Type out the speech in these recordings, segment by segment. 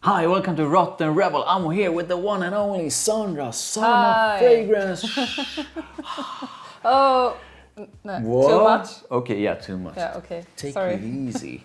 Hi, welcome to Rotten Rebel. I'm here with the one and only Sandra, Summer Fragrance. Oh, no, What? too much? Okay, yeah, too much. Yeah, okay. Take Sorry. it easy.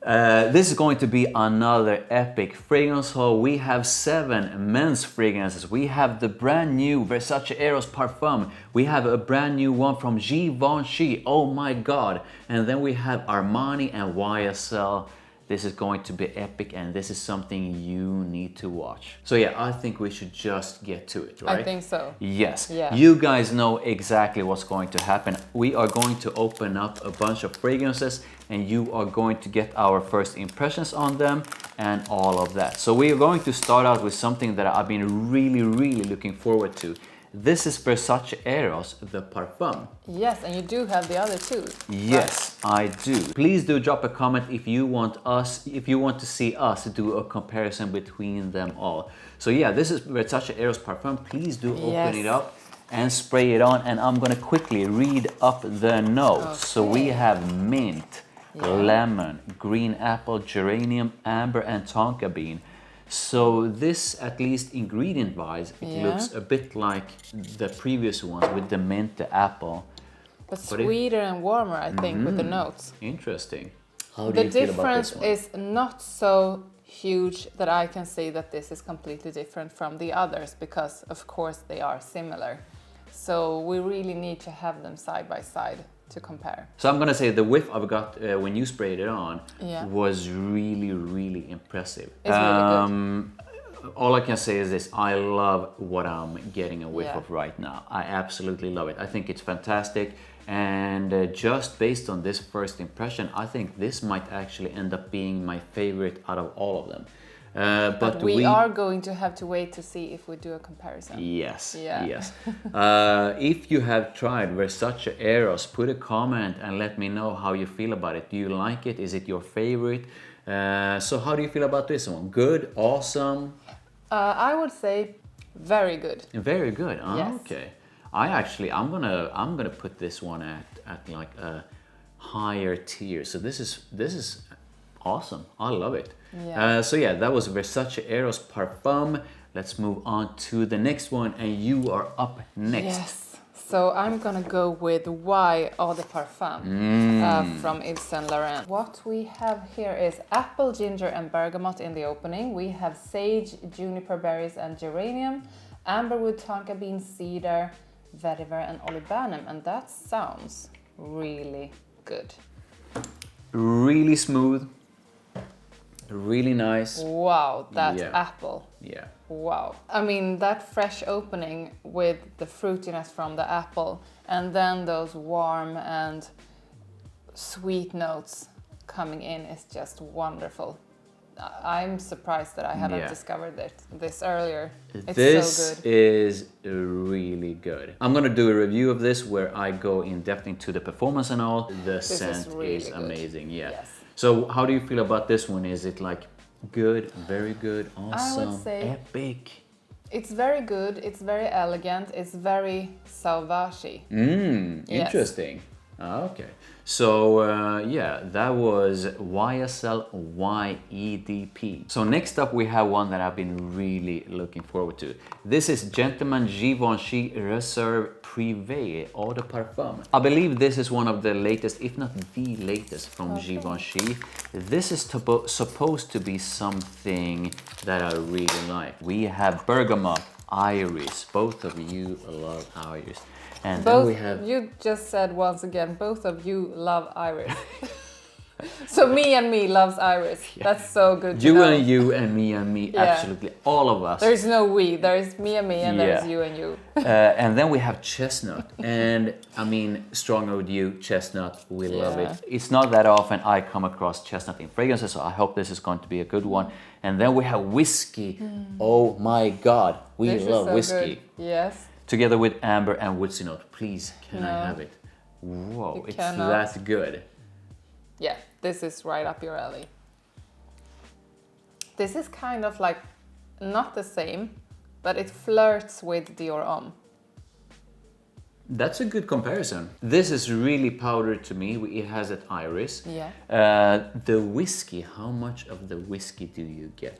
This is going to be another epic fragrance haul. We have 7 men's fragrances. We have the brand new Versace Eros Parfum. We have a brand new one from Givenchy. Oh my god. And then we have Armani and YSL. This is going to be epic and this is something you need to watch. So yeah, I think we should just get to it, right? I think so. Yes. Yeah. You guys know exactly what's going to happen. We are going to open up a bunch of fragrances and you are going to get our first impressions on them and all of that. So we are going to start out with something that I've been really looking forward to. This is Versace Eros, the Parfum. Yes, and you do have the other two. Yes, I do. Please do drop a comment if you want to see us do a comparison between them all. So yeah, this is Versace Eros Parfum. Please do open it up and spray it on, and I'm gonna quickly read up the notes. Okay. So we have mint, lemon, green apple, geranium, amber, and tonka bean. So this, at least ingredient-wise, it looks a bit like the previous ones with the mint, the apple. But sweeter and warmer, I think, with the notes. Interesting. How do The you feel about this difference one? is not so huge that I can say that this is completely different from the others, because of course they are similar. So we really need to have them side by side to compare. So I'm gonna say the whiff I've got when you sprayed it on was really impressive. It's really good. All I can say is this: I love what I'm getting a whiff of right now. I absolutely love it. I think it's fantastic, and just based on this first impression, I think this might actually end up being my favorite out of all of them. But we are going to have to wait to see if we do a comparison. Yes, Yeah. yes. If you have tried Versace Eros, put a comment and let me know how you feel about it. Do you like it? Is it your favorite? So how do you feel about this one? Good? Awesome? I would say very good. Very good. Oh, Yes. okay. I'm gonna put this one at like a higher tier. So this is awesome. I love it. Yeah. So yeah, that was Versace Eros Parfum. Let's move on to the next one, and you are up next. Yes. So I'm gonna go with Y Eau de Parfum from Yves Saint Laurent. What we have here is apple, ginger, and bergamot in the opening. We have sage, juniper berries, and geranium, amberwood, tonka bean, cedar, vetiver, and olibanum, and that sounds really good. Really smooth. Really nice. Wow, that apple. Yeah. Wow. I mean, that fresh opening with the fruitiness from the apple and then those warm and sweet notes coming in is just wonderful. I'm surprised that I haven't discovered this earlier. It's so good. Is really good. I'm gonna do a review of this where I go in depth into the performance and all. The scent is amazing. Yeah. Yes. So how do you feel about this one? Is it like good, very good, awesome, I would say epic? it's very good, it's very elegant, it's very sauvage. Interesting. Okay. So yeah, that was YSL YEDP. So next up we have one that I've been really looking forward to. This is Gentleman Givenchy Reserve Privée Eau de Parfum. I believe this is one of the latest, if not the latest, from Givenchy. This is supposed to be something that I really like. We have bergamot, iris. Both of you love iris. And then we have... You just said once again, both of you love iris. So me and me loves iris. That's so good to know. You and me, absolutely all of us. There's no we, there's me and me, and there's you and you. And then we have chestnut, and I mean, strong oud yew, chestnut, we love it. It's not that often I come across chestnut in fragrances, so I hope this is going to be a good one. And then we have whiskey. Oh my God, we love whiskey. Good. Yes. Together with amber and woodsy note. Please, can I have it? Whoa, it's that good. Yeah, this is right up your alley. This is kind of like not the same, but it flirts with Dior Homme. That's a good comparison. This is really powdered to me. It has that iris. Yeah. The whiskey, how much of the whiskey do you get?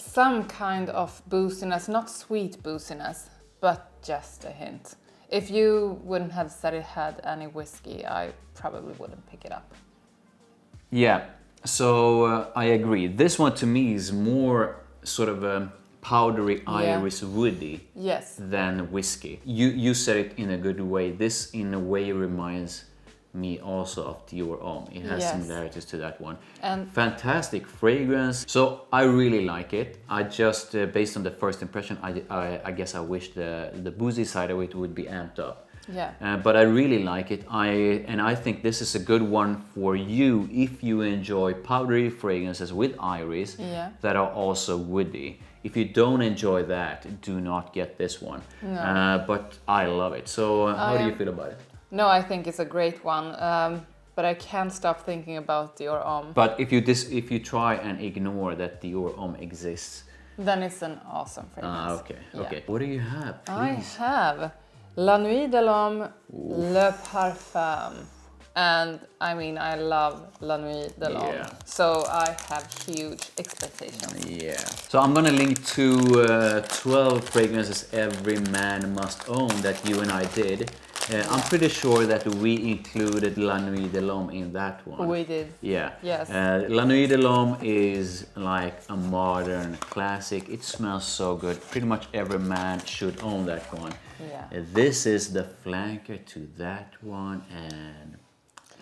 some kind of boostiness, not sweet boostiness, but just a hint. If you wouldn't have said it had any whiskey, I probably wouldn't pick it up. Yeah, so I agree. This one to me is more sort of a powdery iris woody than whiskey. You said it in a good way. This in a way reminds me also of Dior Homme. It has similarities to that one. And fantastic fragrance. So I really like it. I just, based on the first impression, I guess I wish the boozy side of it would be amped up. Yeah. But I really like it. I think this is a good one for you if you enjoy powdery fragrances with iris that are also woody. If you don't enjoy that, do not get this one. No. But I love it. So how do you feel about it? No, I think it's a great one, but I can't stop thinking about Dior Homme. But if you try and ignore that Dior Homme exists, then it's an awesome fragrance. Okay. What do you have, please? I have La Nuit de l'Homme, Le Parfum. And I mean, I love La Nuit de l'Homme, so I have huge expectations. Yeah. So I'm gonna link to 12 fragrances every man must own that you and I did. I'm pretty sure that we included La Nuit de l'Homme in that one. We did. Yeah. Yes. La Nuit de l'Homme is like a modern classic. It smells so good. Pretty much every man should own that one. Yeah. This is the flanker to that one, and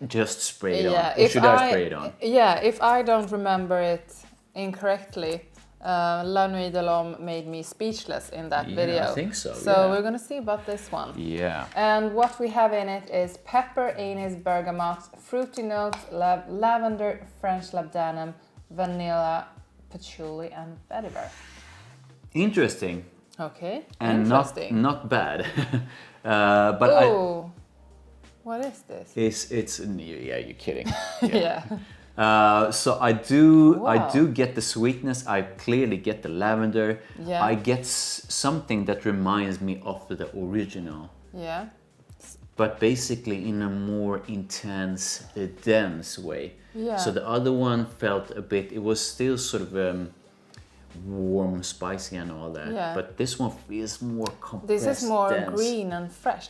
just spray it on. Or should I spray it on? Yeah, if I don't remember it incorrectly, La Nuit de l'Homme made me speechless in that video. I think so. So we're gonna see about this one. Yeah. And what we have in it is pepper, anise, bergamot, fruity notes, lavender, French labdanum, vanilla, patchouli, and vetiver. Interesting. Okay. And interesting. not bad. But what is this? It's you're kidding. Yeah. So I do get the sweetness. I clearly get the lavender. Yeah. I get something that reminds me of the original. Yeah. But basically in a more intense, dense way. Yeah. So the other one felt a bit. It was still sort of warm, spicy, and all that. Yeah. But this one feels more compressed. This is more dense. green and fresh.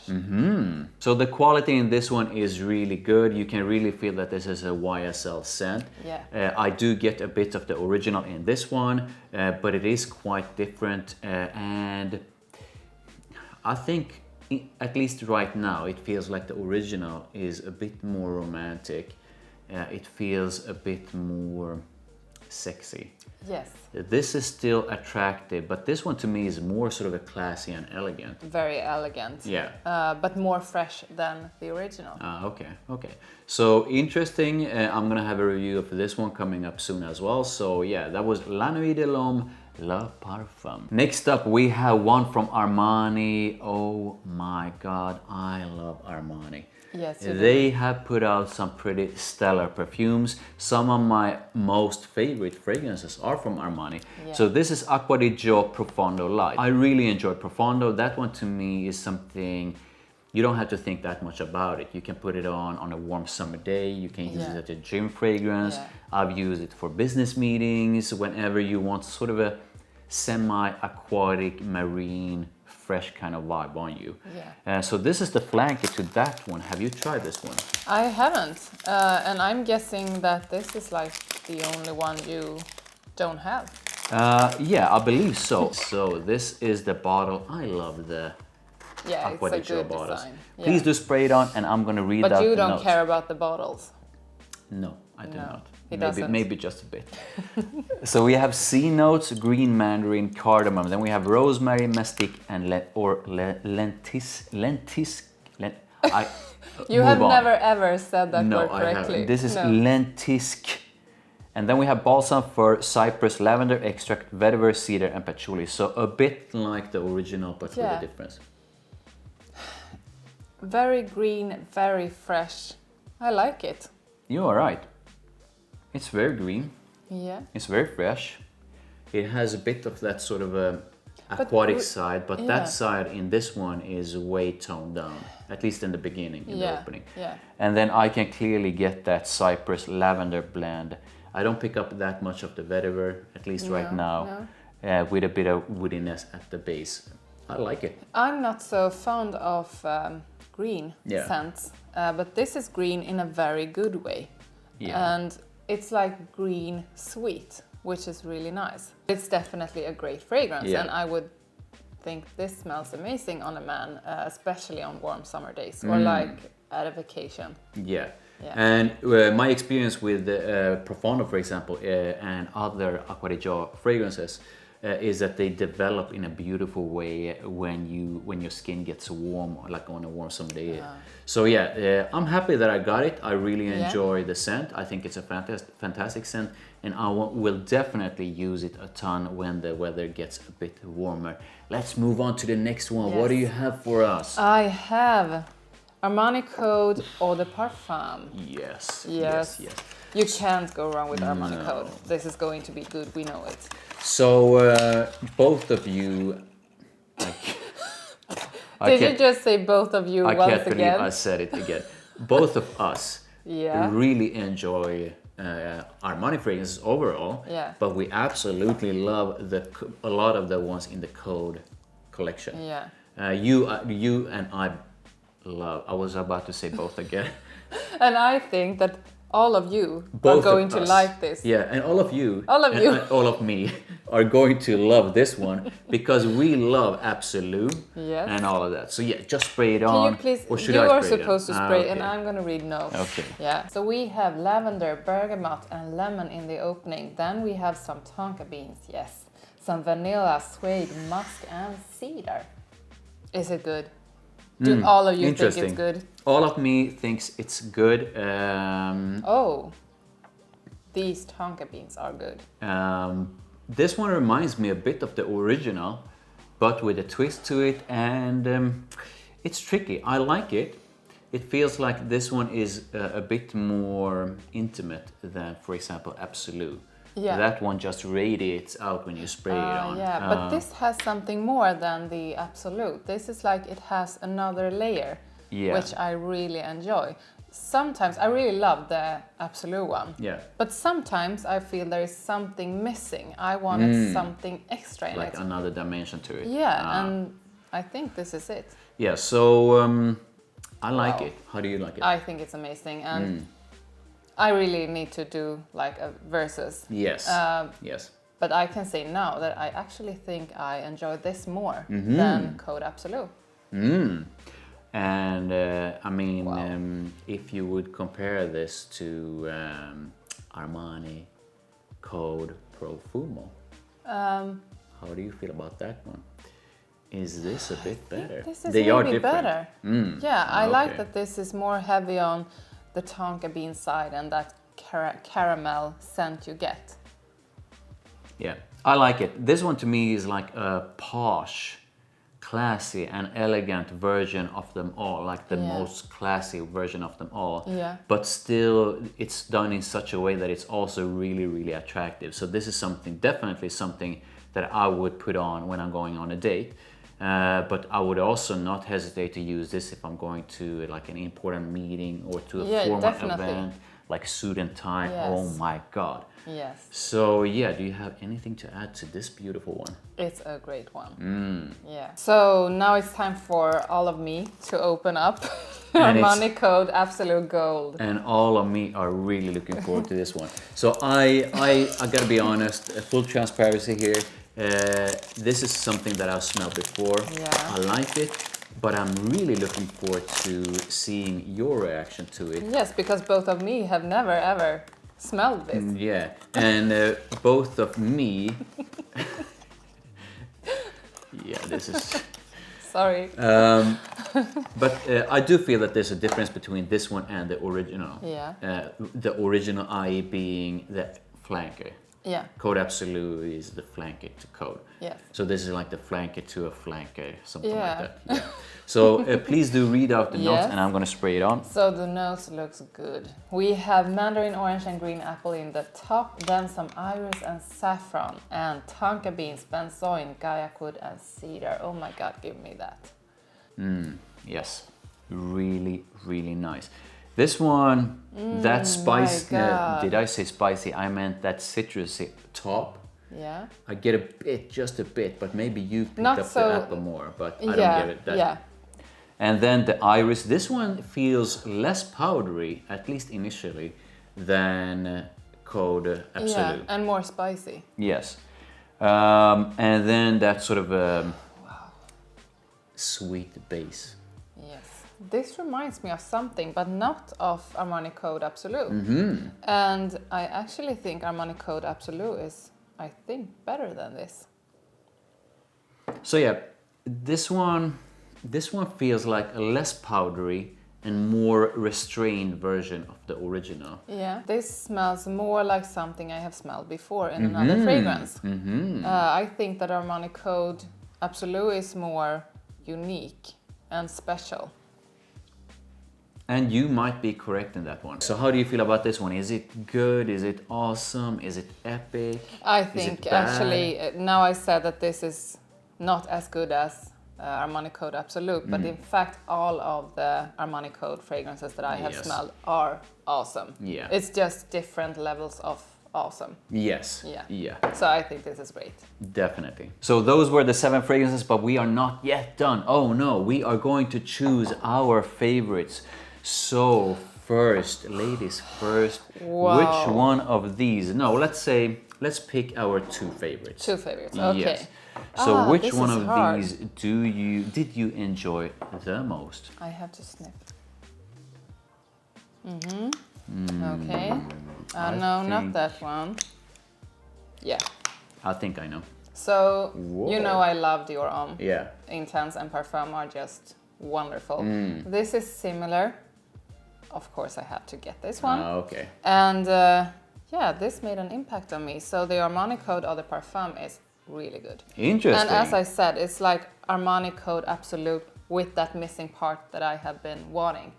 So the quality in this one is really good. You can really feel that this is a YSL scent. Yeah. I do get a bit of the original in this one, but it is quite different. And I think, at least right now, it feels like the original is a bit more romantic. It feels a bit more sexy. Yes. This is still attractive, but this one to me is more sort of a classy and elegant. Very elegant. Yeah. But more fresh than the original. Okay. So interesting. I'm gonna have a review of this one coming up soon as well. So yeah, that was La Nuit de l'Homme, Le Parfum. Next up, we have one from Armani. Oh my God, I love Armani. Yes, they have put out some pretty stellar perfumes. Some of my most favorite fragrances are from Armani. Yeah. So this is Acqua di Gio Profondo Light. I really enjoy Profondo. That one to me is something you don't have to think that much about it. You can put it on a warm summer day. You can use it as a gym fragrance. Yeah. I've used it for business meetings, whenever you want sort of a semi-aquatic, marine, fresh kind of vibe on you. Yeah. So this is the flanker to that one. Have you tried this one? I haven't, and I'm guessing that this is like the only one you don't have. Yeah, I believe so. So this is the bottle. I love the Acqua di Gio bottles. Design. Yeah. Please do spray it on, and I'm gonna read out the notes. But you don't care about the bottles. No, I do not. He doesn't. Maybe just a bit. So we have C notes, green mandarin, cardamom. Then we have rosemary, mastic, and lentisk. You have never ever said that word correctly. I haven't. This is lentisk. And then we have balsam fir, cypress, lavender extract, vetiver, cedar, and patchouli. So a bit like the original, but with a difference. Very green, very fresh. I like it. You are right. It's very green. Yeah. It's very fresh. It has a bit of that sort of aquatic side, but that side in this one is way toned down, at least in the beginning, in the opening. Yeah. And then I can clearly get that cypress lavender blend. I don't pick up that much of the vetiver, at least right now. with a bit of woodiness at the base. I like it. I'm not so fond of green Yeah. scents, but this is green in a very good way. Yeah. And it's like green sweet, which is really nice. It's definitely a great fragrance, Yeah. and I would think this smells amazing on a man, especially on warm summer days or like at a vacation. Yeah. Yeah. And my experience with Profondo, for example, and other Acqua fragrances is that they develop in a beautiful way when your skin gets warm, like on a warm summer day. So yeah, I'm happy that I got it. I really enjoy the scent. I think it's a fantastic scent, and I will definitely use it a ton when the weather gets a bit warmer. Let's move on to the next one. Yes. What do you have for us? I have Armani Code Eau de Parfum. Yes. Yes. You can't go wrong with Armani Code. This is going to be good, we know it. So both of you, Did you just say both of you I once can't believe again? I said it again. Both of us Yeah. really enjoy Armani fragrances overall, Yeah. but we absolutely love a lot of the ones in the Code collection. Yeah. You and I love. I was about to say both again. And I think that all of you Both are of going to us. like this. Yeah, and all of you, All of and you. all of me are going to love this one because we love Absolu Yes. and all of that. So yeah, just spray it Can on. you please? Or should You I are spray it on? supposed to spray, and okay. I'm gonna read no. Okay. Yeah. So we have lavender, bergamot, and lemon in the opening. Then we have some tonka beans. Yes. Some vanilla, suede, musk, and cedar. Is it good? Do all of you think it's Interesting. good? All of me thinks it's good. Oh, these tonka beans are good. This one reminds me a bit of the original, but with a twist to it, and it's tricky. I like it. It feels like this one is a bit more intimate than, for example, Absolu. Yeah. That one just radiates out when you spray it on. Yeah, but this has something more than the Absolute. This is like it has another layer, Yeah. which I really enjoy. Sometimes I really love the Absolute one. Yeah. But sometimes I feel there is something missing. I wanted something extra in Like it. another dimension to it. Yeah, and I think this is it. Yeah, so I like Wow. it. How do you like it? I think it's amazing, and I really need to do like a versus. Yes. Yes. But I can say now that I actually think I enjoy this more than Code Absolute. And I mean, Wow. if you would compare this to Armani Code Profumo, how do you feel about that one? Is this a bit better? This is They are maybe different. better. Yeah, I like okay. that this is more heavy on the tonka bean side and that caramel scent you get. Yeah, I like it. This one to me is like a posh, classy and elegant version of them all, like the Yeah. most classy version of them all. Yeah. But still, it's done in such a way that it's also really, really attractive. So this is definitely something that I would put on when I'm going on a date. But I would also not hesitate to use this if I'm going to like an important meeting or to a formal definitely. event, like suit and tie. Yes. Oh my God. Yes, So yeah, do you have anything to add to this beautiful one? it's a great one. Yeah. So now it's time for all of me to open up And Armani Code Absolute Gold. And all of me are really looking forward to this one. So I gotta be honest, full transparency here. This is something that I've smelled before. Yeah. I like it, but I'm really looking forward to seeing your reaction to it. Yes, because both of me have never ever smelled this. Yeah, and both of me. Yeah, this is. Sorry. But I do feel that there's a difference between this one and the original. Yeah. The original, i.e., being the flanker. Yeah. Code Absolu is the flanker to Code. Yes. So this is like the flanker to a flanker, something Yeah. like that. Yeah. So please do read out the notes, Yes. and I'm gonna spray it on. So the nose looks good. We have mandarin orange and green apple in the top, then some iris and saffron, and tonka beans, benzoin, guaiacwood, and cedar. Oh my God, give me that. Yes, really, really nice. This one, that spice. God. Did I say spicy? I meant that citrusy top. Yeah. I get a bit, just a bit, but maybe you picked Not up so, the apple more, but I yeah, don't get it that. Yeah. And then the iris, this one feels less powdery, at least initially, than Code Absolu. Yeah, and more spicy. Yes. And then that sort of sweet base. Yes. This reminds me of something, but not of Armani Code Absolu. Mm-hmm. And I actually think Armani Code Absolu is, I think, better than this. So yeah, this one feels like a less powdery and more restrained version of the original. Yeah, this smells more like something I have smelled before in another fragrance. Mm-hmm. I think that Armani Code Absolu is more unique and special. And you might be correct in that one. So how do you feel about this one? Is it good? Is it awesome? Is it epic? I Is it think bad? actually, now I said that this is not as good as Armani Code Absolu, but in fact all of the Armani Code fragrances that I have Yes. smelled are awesome. Yeah. It's just different levels of awesome. Yes. Yeah. Yeah. So I think this is great. Definitely. So those were the 7 fragrances, but we are not yet done. Oh no, we are going to choose our favorites. So first, ladies first, Wow. which one of these? No, let's pick our 2 favorites. 2 favorites, okay. Yes. So which this one is of hard. these did you enjoy the most? I have to sniff. Okay. No, not think- that one. Yeah. I think I know. So, Whoa. you know I love Dior Homme. Yeah. Intense and Parfum are just wonderful. Mm. This is similar. Of course, I had to get this one. Okay. And yeah, this made an impact on me. So the Armani Code of the Parfum is really good. Interesting. And as I said, it's like Armani Code Absolute with that missing part that I have been wanting.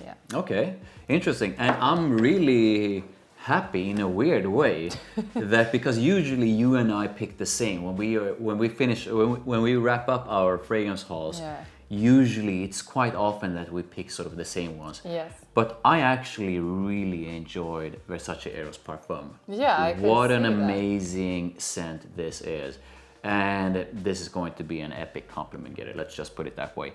Yeah. Okay, interesting. And I'm really happy in a weird way that because usually you and I pick the same when we wrap up our fragrance hauls. Yeah. Usually it's quite often that we pick sort of the same ones. Yes. But I actually really enjoyed Versace Eros Parfum. Yeah, I can What an see that. amazing scent this is. And this is going to be an epic compliment getter, let's just put it that way.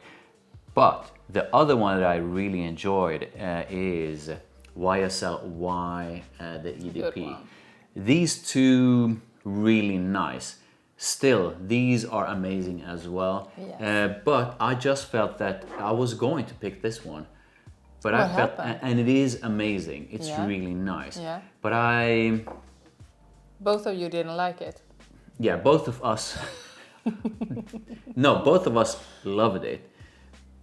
But the other one that I really enjoyed is YSL Y, the Good EDP. one. These 2 really nice. Still, these are amazing as well. Yes. But I just felt that I was going to pick this one. But I What felt, happened? and it is amazing. It's Yeah. really nice. Yeah. But Both of you didn't like it. yeah, both of us, no, both of us loved it.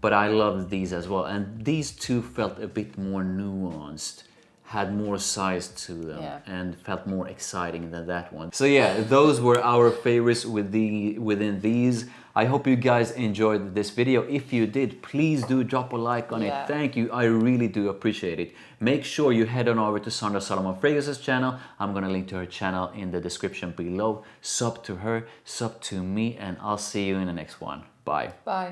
But I loved these as well. And these 2 felt a bit more nuanced, had more size to them, Yeah. and felt more exciting than that one. So yeah, those were our favorites within these. I hope you guys enjoyed this video. If you did, please do drop a like on Yeah. it. Thank you, I really do appreciate it. Make sure you head on over to Sandra Solomon Fragrances channel. I'm gonna link to her channel in the description below. Sub to her, sub to me, and I'll see you in the next one. Bye. Bye.